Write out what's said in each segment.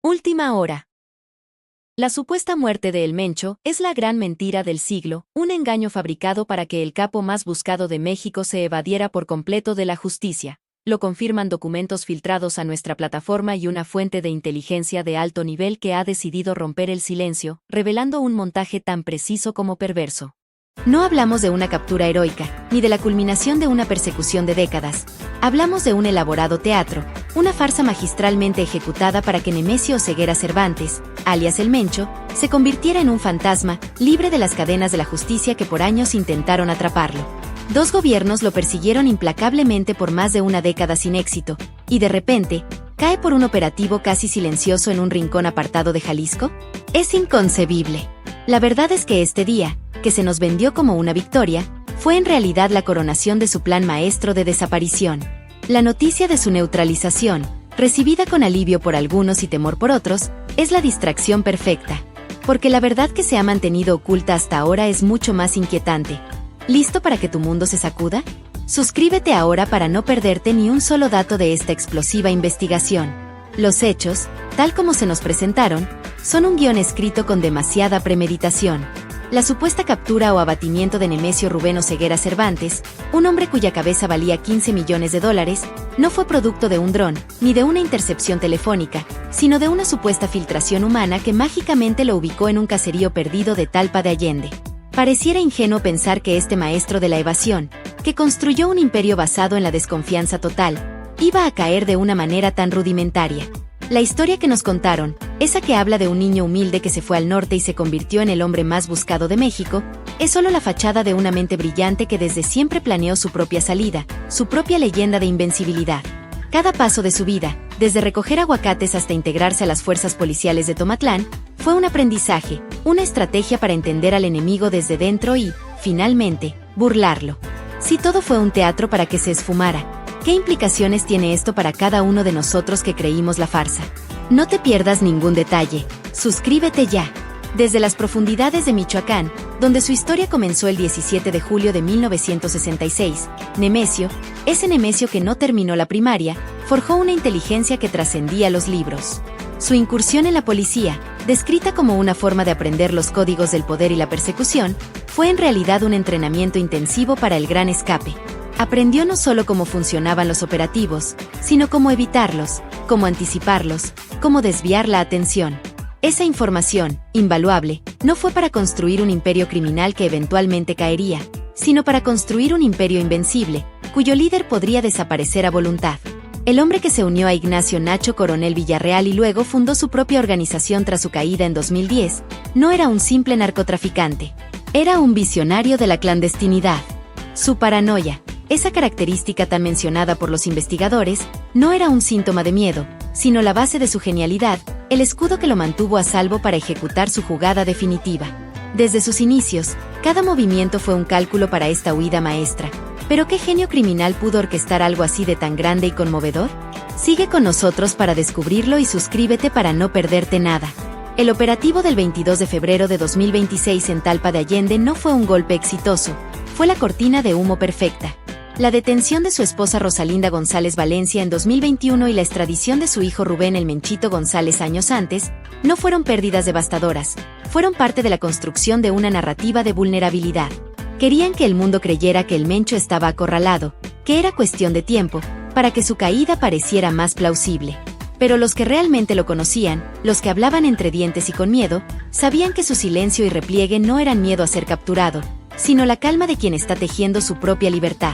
Última hora. La supuesta muerte de El Mencho es la gran mentira del siglo, un engaño fabricado para que el capo más buscado de México se evadiera por completo de la justicia. Lo confirman documentos filtrados a nuestra plataforma y una fuente de inteligencia de alto nivel que ha decidido romper el silencio, revelando un montaje tan preciso como perverso. No hablamos de una captura heroica, ni de la culminación de una persecución de décadas. Hablamos de un elaborado teatro, una farsa magistralmente ejecutada para que Nemesio Oseguera Cervantes, alias El Mencho, se convirtiera en un fantasma, libre de las cadenas de la justicia que por años intentaron atraparlo. 2 gobiernos lo persiguieron implacablemente por más de una década sin éxito, y de repente, ¿cae por un operativo casi silencioso en un rincón apartado de Jalisco? Es inconcebible. La verdad es que este día, que se nos vendió como una victoria, fue en realidad la coronación de su plan maestro de desaparición. La noticia de su neutralización, recibida con alivio por algunos y temor por otros, es la distracción perfecta. Porque la verdad que se ha mantenido oculta hasta ahora es mucho más inquietante. ¿Listo para que tu mundo se sacuda? Suscríbete ahora para no perderte ni un solo dato de esta explosiva investigación. Los hechos, tal como se nos presentaron, son un guión escrito con demasiada premeditación. La supuesta captura o abatimiento de Nemesio Rubén Oseguera Cervantes, un hombre cuya cabeza valía $15 millones, no fue producto de un dron, ni de una intercepción telefónica, sino de una supuesta filtración humana que mágicamente lo ubicó en un caserío perdido de Talpa de Allende. Pareciera ingenuo pensar que este maestro de la evasión, que construyó un imperio basado en la desconfianza total, iba a caer de una manera tan rudimentaria. La historia que nos contaron, esa que habla de un niño humilde que se fue al norte y se convirtió en el hombre más buscado de México, es solo la fachada de una mente brillante que desde siempre planeó su propia salida, su propia leyenda de invencibilidad. Cada paso de su vida, desde recoger aguacates hasta integrarse a las fuerzas policiales de Tomatlán, fue un aprendizaje, una estrategia para entender al enemigo desde dentro y, finalmente, burlarlo. Si todo fue un teatro para que se esfumara, ¿qué implicaciones tiene esto para cada uno de nosotros que creímos la farsa? No te pierdas ningún detalle. Suscríbete ya. Desde las profundidades de Michoacán, donde su historia comenzó el 17 de julio de 1966, Nemesio, ese Nemesio que no terminó la primaria, forjó una inteligencia que trascendía los libros. Su incursión en la policía, descrita como una forma de aprender los códigos del poder y la persecución, fue en realidad un entrenamiento intensivo para el gran escape. Aprendió no solo cómo funcionaban los operativos, sino cómo evitarlos, cómo anticiparlos, cómo desviar la atención. Esa información, invaluable, no fue para construir un imperio criminal que eventualmente caería, sino para construir un imperio invencible, cuyo líder podría desaparecer a voluntad. El hombre que se unió a Ignacio Nacho Coronel Villarreal y luego fundó su propia organización tras su caída en 2010, no era un simple narcotraficante. Era un visionario de la clandestinidad. Su paranoia, esa característica tan mencionada por los investigadores, no era un síntoma de miedo, sino la base de su genialidad, el escudo que lo mantuvo a salvo para ejecutar su jugada definitiva. Desde sus inicios, cada movimiento fue un cálculo para esta huida maestra. ¿Pero qué genio criminal pudo orquestar algo así de tan grande y conmovedor? Sigue con nosotros para descubrirlo y suscríbete para no perderte nada. El operativo del 22 de febrero de 2026 en Talpa de Allende no fue un golpe exitoso, fue la cortina de humo perfecta. La detención de su esposa Rosalinda González Valencia en 2021 y la extradición de su hijo Rubén El Menchito González años antes, no fueron pérdidas devastadoras, fueron parte de la construcción de una narrativa de vulnerabilidad. Querían que el mundo creyera que el Mencho estaba acorralado, que era cuestión de tiempo, para que su caída pareciera más plausible. Pero los que realmente lo conocían, los que hablaban entre dientes y con miedo, sabían que su silencio y repliegue no eran miedo a ser capturado, sino la calma de quien está tejiendo su propia libertad.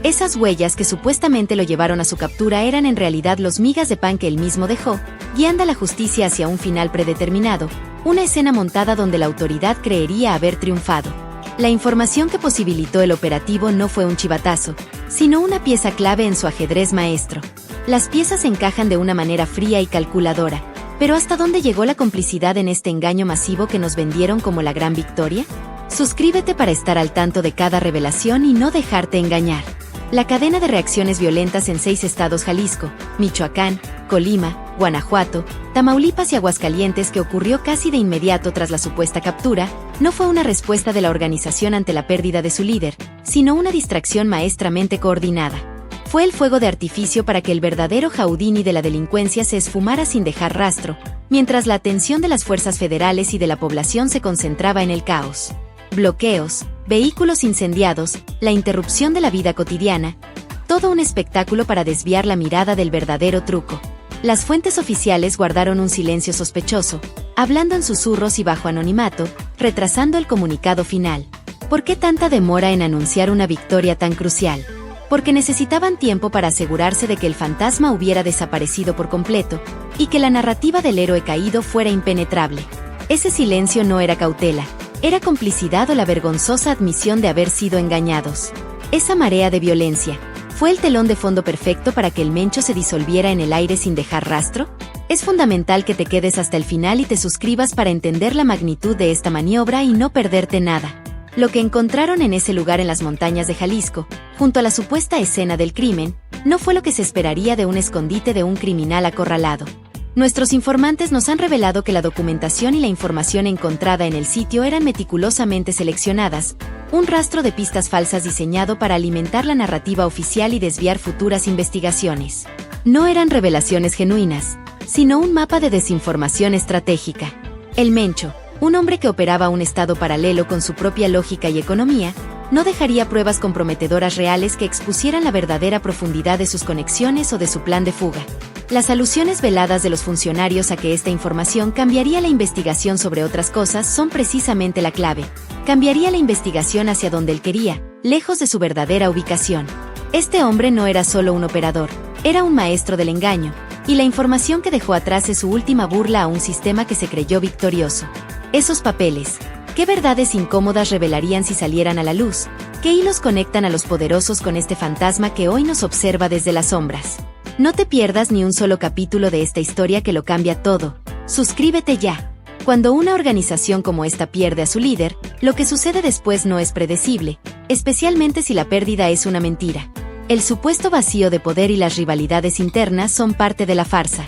Esas huellas que supuestamente lo llevaron a su captura eran en realidad los migas de pan que él mismo dejó, guiando a la justicia hacia un final predeterminado, una escena montada donde la autoridad creería haber triunfado. La información que posibilitó el operativo no fue un chivatazo, sino una pieza clave en su ajedrez maestro. Las piezas encajan de una manera fría y calculadora, pero ¿hasta dónde llegó la complicidad en este engaño masivo que nos vendieron como la gran victoria? Suscríbete para estar al tanto de cada revelación y no dejarte engañar. La cadena de reacciones violentas en 6 estados: Jalisco, Michoacán, Colima, Guanajuato, Tamaulipas y Aguascalientes, que ocurrió casi de inmediato tras la supuesta captura, no fue una respuesta de la organización ante la pérdida de su líder, sino una distracción maestramente coordinada. Fue el fuego de artificio para que el verdadero Houdini de la delincuencia se esfumara sin dejar rastro, mientras la atención de las fuerzas federales y de la población se concentraba en el caos. Bloqueos, vehículos incendiados, la interrupción de la vida cotidiana, todo un espectáculo para desviar la mirada del verdadero truco. Las fuentes oficiales guardaron un silencio sospechoso, hablando en susurros y bajo anonimato, retrasando el comunicado final. ¿Por qué tanta demora en anunciar una victoria tan crucial? Porque necesitaban tiempo para asegurarse de que el fantasma hubiera desaparecido por completo, y que la narrativa del héroe caído fuera impenetrable. Ese silencio no era cautela, era complicidad o la vergonzosa admisión de haber sido engañados. Esa marea de violencia, ¿fue el telón de fondo perfecto para que el Mencho se disolviera en el aire sin dejar rastro? Es fundamental que te quedes hasta el final y te suscribas para entender la magnitud de esta maniobra y no perderte nada. Lo que encontraron en ese lugar en las montañas de Jalisco, junto a la supuesta escena del crimen, no fue lo que se esperaría de un escondite de un criminal acorralado. Nuestros informantes nos han revelado que la documentación y la información encontrada en el sitio eran meticulosamente seleccionadas, un rastro de pistas falsas diseñado para alimentar la narrativa oficial y desviar futuras investigaciones. No eran revelaciones genuinas, sino un mapa de desinformación estratégica. El Mencho, un hombre que operaba un estado paralelo con su propia lógica y economía, no dejaría pruebas comprometedoras reales que expusieran la verdadera profundidad de sus conexiones o de su plan de fuga. Las alusiones veladas de los funcionarios a que esta información cambiaría la investigación sobre otras cosas son precisamente la clave. Cambiaría la investigación hacia donde él quería, lejos de su verdadera ubicación. Este hombre no era solo un operador, era un maestro del engaño, y la información que dejó atrás es su última burla a un sistema que se creyó victorioso. Esos papeles, ¿qué verdades incómodas revelarían si salieran a la luz? ¿Qué hilos conectan a los poderosos con este fantasma que hoy nos observa desde las sombras? No te pierdas ni un solo capítulo de esta historia que lo cambia todo. Suscríbete ya. Cuando una organización como esta pierde a su líder, lo que sucede después no es predecible, especialmente si la pérdida es una mentira. El supuesto vacío de poder y las rivalidades internas son parte de la farsa.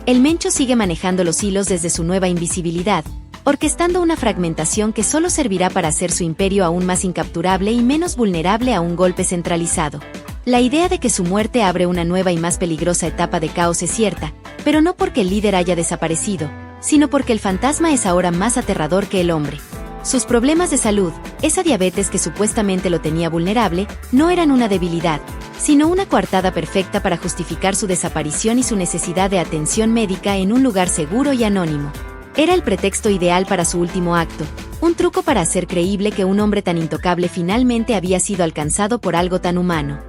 El Mencho sigue manejando los hilos desde su nueva invisibilidad, orquestando una fragmentación que solo servirá para hacer su imperio aún más incapturable y menos vulnerable a un golpe centralizado. La idea de que su muerte abre una nueva y más peligrosa etapa de caos es cierta, pero no porque el líder haya desaparecido, sino porque el fantasma es ahora más aterrador que el hombre. Sus problemas de salud, esa diabetes que supuestamente lo tenía vulnerable, no eran una debilidad, sino una coartada perfecta para justificar su desaparición y su necesidad de atención médica en un lugar seguro y anónimo. Era el pretexto ideal para su último acto, un truco para hacer creíble que un hombre tan intocable finalmente había sido alcanzado por algo tan humano.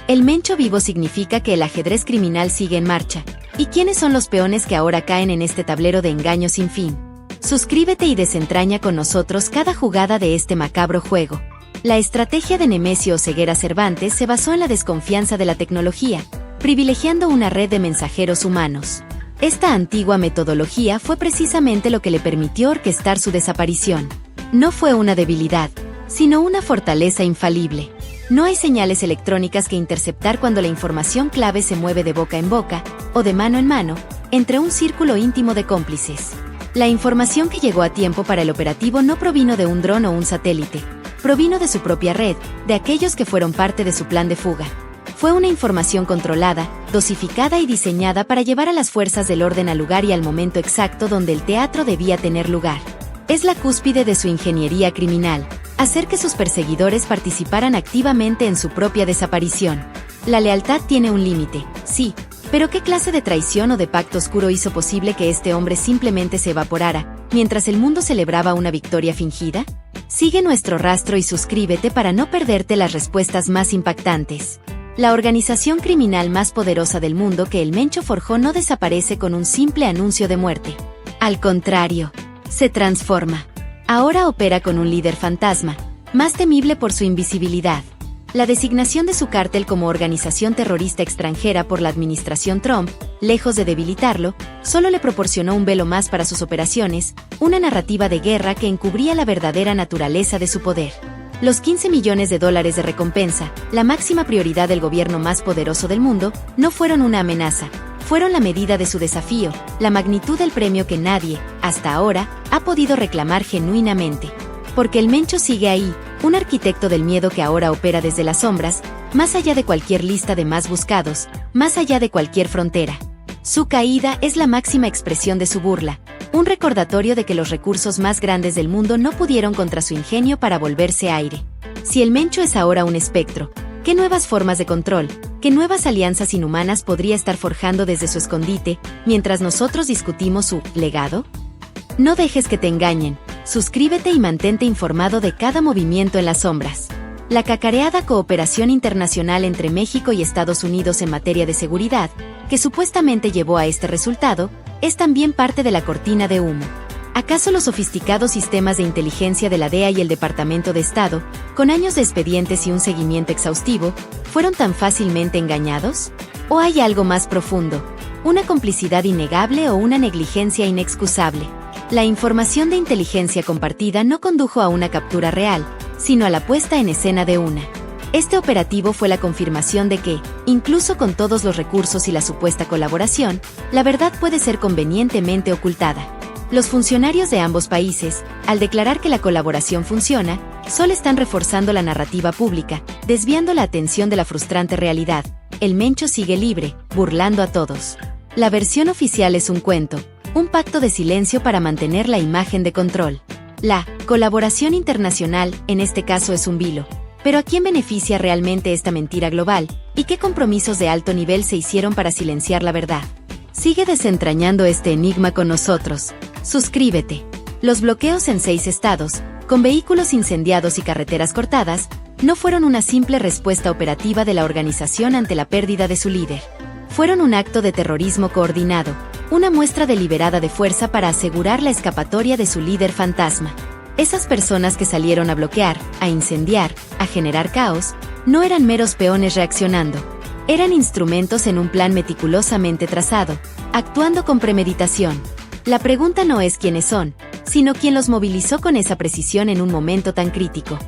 El Mencho vivo significa que el ajedrez criminal sigue en marcha. ¿Y quiénes son los peones que ahora caen en este tablero de engaño sin fin? Suscríbete y desentraña con nosotros cada jugada de este macabro juego. La estrategia de Nemesio Oseguera Cervantes se basó en la desconfianza de la tecnología, privilegiando una red de mensajeros humanos. Esta antigua metodología fue precisamente lo que le permitió orquestar su desaparición. No fue una debilidad, sino una fortaleza infalible. No hay señales electrónicas que interceptar cuando la información clave se mueve de boca en boca, o de mano en mano, entre un círculo íntimo de cómplices. La información que llegó a tiempo para el operativo no provino de un dron o un satélite, provino de su propia red, de aquellos que fueron parte de su plan de fuga. Fue una información controlada, dosificada y diseñada para llevar a las fuerzas del orden al lugar y al momento exacto donde el teatro debía tener lugar. Es la cúspide de su ingeniería criminal, hacer que sus perseguidores participaran activamente en su propia desaparición. La lealtad tiene un límite, sí, pero ¿qué clase de traición o de pacto oscuro hizo posible que este hombre simplemente se evaporara, mientras el mundo celebraba una victoria fingida? Sigue nuestro rastro y suscríbete para no perderte las respuestas más impactantes. La organización criminal más poderosa del mundo que el Mencho forjó no desaparece con un simple anuncio de muerte. Al contrario, se transforma. Ahora opera con un líder fantasma, más temible por su invisibilidad. La designación de su cártel como organización terrorista extranjera por la administración Trump, lejos de debilitarlo, solo le proporcionó un velo más para sus operaciones, una narrativa de guerra que encubría la verdadera naturaleza de su poder. Los $15 millones de recompensa, la máxima prioridad del gobierno más poderoso del mundo, no fueron una amenaza, fueron la medida de su desafío, la magnitud del premio que nadie, hasta ahora, ha podido reclamar genuinamente. Porque el Mencho sigue ahí, un arquitecto del miedo que ahora opera desde las sombras, más allá de cualquier lista de más buscados, más allá de cualquier frontera. Su caída es la máxima expresión de su burla, un recordatorio de que los recursos más grandes del mundo no pudieron contra su ingenio para volverse aire. Si el Mencho es ahora un espectro, ¿qué nuevas formas de control, qué nuevas alianzas inhumanas podría estar forjando desde su escondite, mientras nosotros discutimos su legado? No dejes que te engañen, suscríbete y mantente informado de cada movimiento en las sombras. La cacareada cooperación internacional entre México y Estados Unidos en materia de seguridad, que supuestamente llevó a este resultado, es también parte de la cortina de humo. ¿Acaso los sofisticados sistemas de inteligencia de la DEA y el Departamento de Estado, con años de expedientes y un seguimiento exhaustivo, fueron tan fácilmente engañados? ¿O hay algo más profundo, una complicidad innegable o una negligencia inexcusable? La información de inteligencia compartida no condujo a una captura real, sino a la puesta en escena de una. Este operativo fue la confirmación de que, incluso con todos los recursos y la supuesta colaboración, la verdad puede ser convenientemente ocultada. Los funcionarios de ambos países, al declarar que la colaboración funciona, solo están reforzando la narrativa pública, desviando la atención de la frustrante realidad. El Mencho sigue libre, burlando a todos. La versión oficial es un cuento, un pacto de silencio para mantener la imagen de control. La colaboración internacional, en este caso, es un vilo. Pero ¿a quién beneficia realmente esta mentira global? ¿Y qué compromisos de alto nivel se hicieron para silenciar la verdad? Sigue desentrañando este enigma con nosotros. Suscríbete. Los bloqueos en 6 estados, con vehículos incendiados y carreteras cortadas, no fueron una simple respuesta operativa de la organización ante la pérdida de su líder. Fueron un acto de terrorismo coordinado, una muestra deliberada de fuerza para asegurar la escapatoria de su líder fantasma. Esas personas que salieron a bloquear, a incendiar, a generar caos, no eran meros peones reaccionando. Eran instrumentos en un plan meticulosamente trazado, actuando con premeditación. La pregunta no es quiénes son, sino quién los movilizó con esa precisión en un momento tan crítico.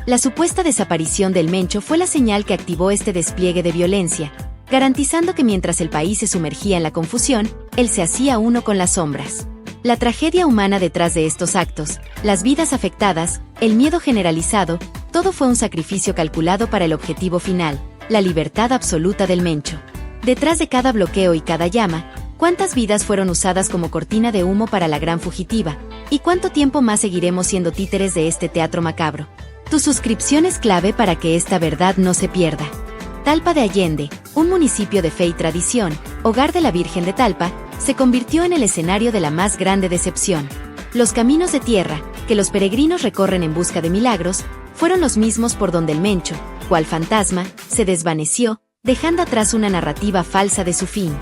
La supuesta desaparición del Mencho fue la señal que activó este despliegue de violencia, garantizando que mientras el país se sumergía en la confusión, él se hacía uno con las sombras. La tragedia humana detrás de estos actos, las vidas afectadas, el miedo generalizado, todo fue un sacrificio calculado para el objetivo final, la libertad absoluta del Mencho. Detrás de cada bloqueo y cada llama, ¿cuántas vidas fueron usadas como cortina de humo para la gran fugitiva? ¿Y cuánto tiempo más seguiremos siendo títeres de este teatro macabro? Tu suscripción es clave para que esta verdad no se pierda. Talpa de Allende, un municipio de fe y tradición, hogar de la Virgen de Talpa, se convirtió en el escenario de la más grande decepción. Los caminos de tierra, que los peregrinos recorren en busca de milagros, fueron los mismos por donde el Mencho, cual fantasma, se desvaneció, dejando atrás una narrativa falsa de su fin.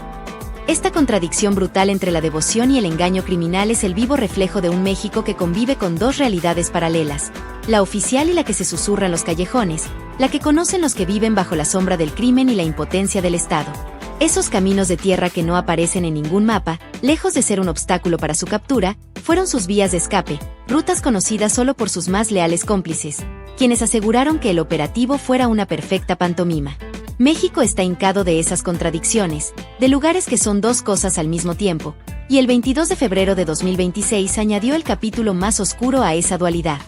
Esta contradicción brutal entre la devoción y el engaño criminal es el vivo reflejo de un México que convive con dos realidades paralelas, la oficial y la que se susurra en los callejones, la que conocen los que viven bajo la sombra del crimen y la impotencia del Estado. Esos caminos de tierra que no aparecen en ningún mapa, lejos de ser un obstáculo para su captura, fueron sus vías de escape, rutas conocidas solo por sus más leales cómplices, quienes aseguraron que el operativo fuera una perfecta pantomima. México está hincado de esas contradicciones, de lugares que son dos cosas al mismo tiempo, y el 22 de febrero de 2026 añadió el capítulo más oscuro a esa dualidad.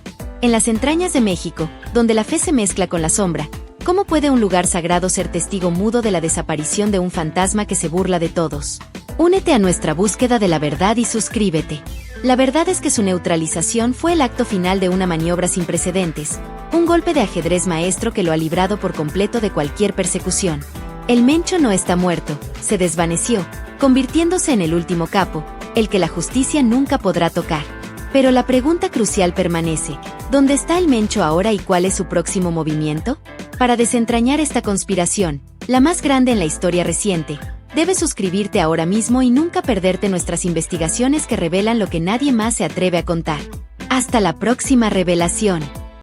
En las entrañas de México, donde la fe se mezcla con la sombra, ¿cómo puede un lugar sagrado ser testigo mudo de la desaparición de un fantasma que se burla de todos? Únete a nuestra búsqueda de la verdad y suscríbete. La verdad es que su neutralización fue el acto final de una maniobra sin precedentes, un golpe de ajedrez maestro que lo ha librado por completo de cualquier persecución. El Mencho no está muerto, se desvaneció, convirtiéndose en el último capo, el que la justicia nunca podrá tocar. Pero la pregunta crucial permanece, ¿dónde está el Mencho ahora y cuál es su próximo movimiento? Para desentrañar esta conspiración, la más grande en la historia reciente, debes suscribirte ahora mismo y nunca perderte nuestras investigaciones que revelan lo que nadie más se atreve a contar. Hasta la próxima revelación.